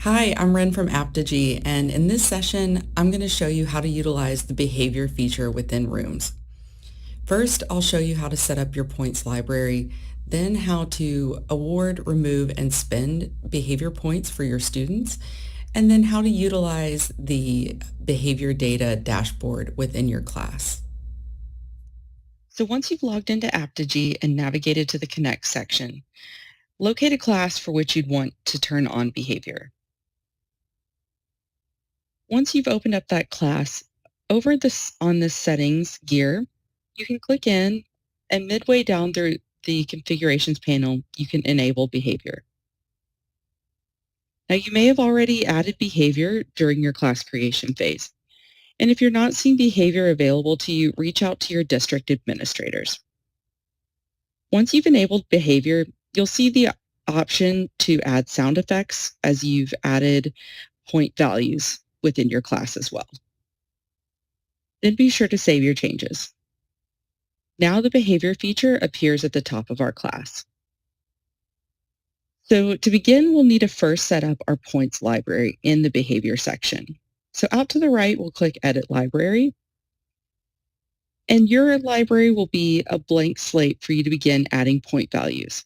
Hi, I'm Ren from Apptegy, and in this session, I'm going to show you how to utilize the behavior feature within Rooms. First, I'll show you how to set up your points library, then how to award, remove, and spend behavior points for your students, and then how to utilize the behavior data dashboard within your class. So once you've logged into Apptegy and navigated to the Connect section, locate a class for which you'd want to turn on behavior. Once you've opened up that class, over this on the settings gear, you can click in, and midway down through the configurations panel, you can enable behavior. Now you may have already added behavior during your class creation phase. And if you're not seeing behavior available to you, reach out to your district administrators. Once you've enabled behavior, you'll see the option to add sound effects as you've added point values within your class as well. Then be sure to save your changes. Now the behavior feature appears at the top of our class. So to begin, we'll need to first set up our points library in the behavior section. So out to the right, we'll click Edit Library. And your library will be a blank slate for you to begin adding point values.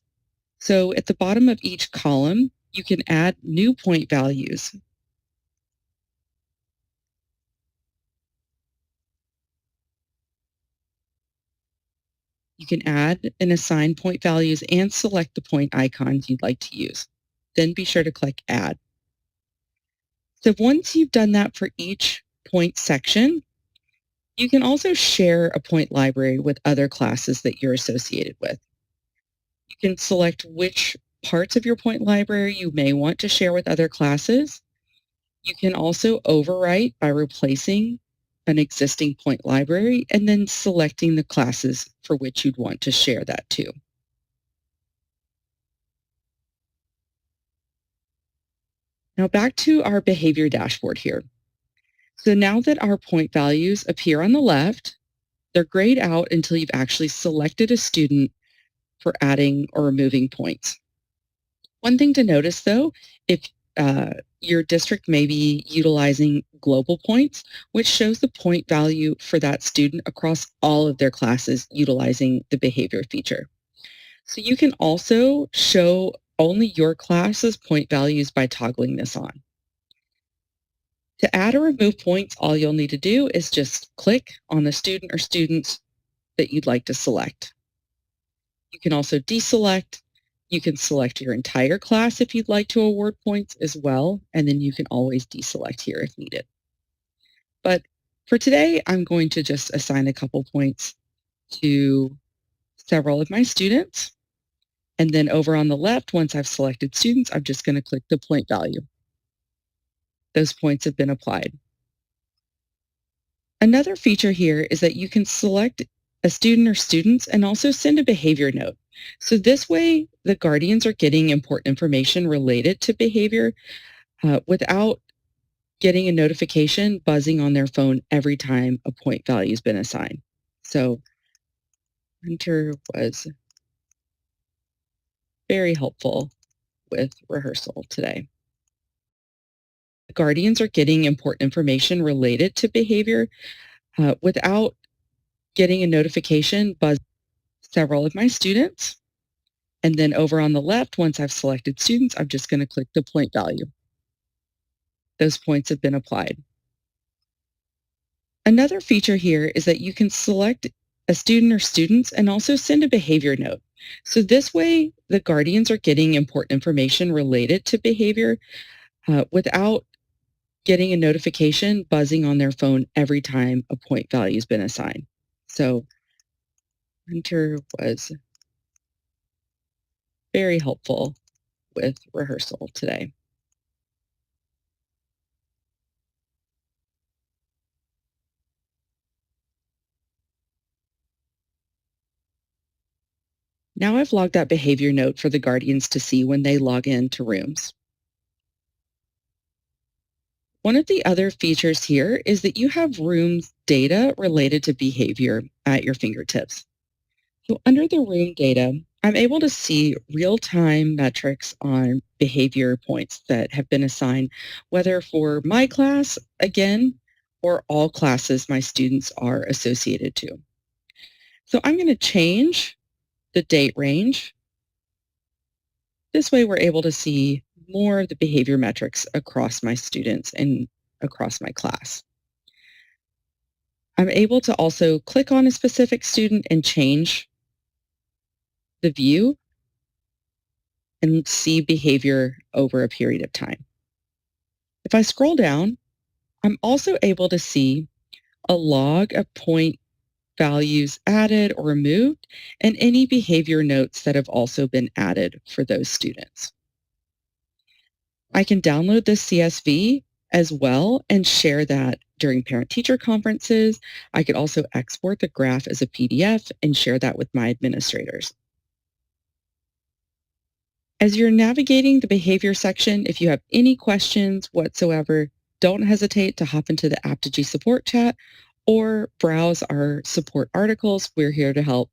So at the bottom of each column, you can add new point values. You can add and assign point values and select the point icons you'd like to use. Then be sure to click Add. So once you've done that for each point section, you can also share a point library with other classes that you're associated with. You can select which parts of your point library you may want to share with other classes. You can also overwrite by replacing an existing point library and then selecting the classes for which you'd want to share that to. Now back to our behavior dashboard here. So now that our point values appear on the left, they're grayed out until you've actually selected a student for adding or removing points. One thing to notice though, if your district may be utilizing global points, which shows the point value for that student across all of their classes utilizing the behavior feature. So you can also show only your class's point values by toggling this on. To add or remove points, all you'll need to do is just click on the student or students that you'd like to select. You can also deselect. You can select your entire class if you'd like to award points as well, and then you can always deselect here if needed. But for today, I'm going to just assign a couple points to several of my students. And then over on the left, once I've selected students, I'm just going to click the point value. Those points have been applied. Another feature here is that you can select a student or students and also send a behavior note. So this way, the guardians are getting important information related to behavior without getting a notification buzzing on their phone every time a point value has been assigned. So Hunter was very helpful with rehearsal today. The guardians are getting important information related to behavior without getting a notification buzz several of my students. And then over on the left, once I've selected students, I'm just going to click the point value. Those points have been applied. Another feature here is that you can select a student or students and also send a behavior note. So this way, the guardians are getting important information related to behavior without getting a notification buzzing on their phone every time a point value has been assigned. So Hunter was very helpful with rehearsal today. Now I've logged that behavior note for the guardians to see when they log in to Rooms. One of the other features here is that you have Rooms data related to behavior at your fingertips. So under the room data, I'm able to see real-time metrics on behavior points that have been assigned, whether for my class, again, or all classes my students are associated to. So I'm going to change the date range. This way we're able to see more of the behavior metrics across my students and across my class. I'm able to also click on a specific student and change the view and see behavior over a period of time. If I scroll down, I'm also able to see a log of point values added or removed and any behavior notes that have also been added for those students. I can download this CSV as well and share that during parent-teacher conferences. I could also export the graph as a PDF and share that with my administrators. As you're navigating the behavior section, if you have any questions whatsoever, don't hesitate to hop into the Apptegy support chat or browse our support articles. We're here to help.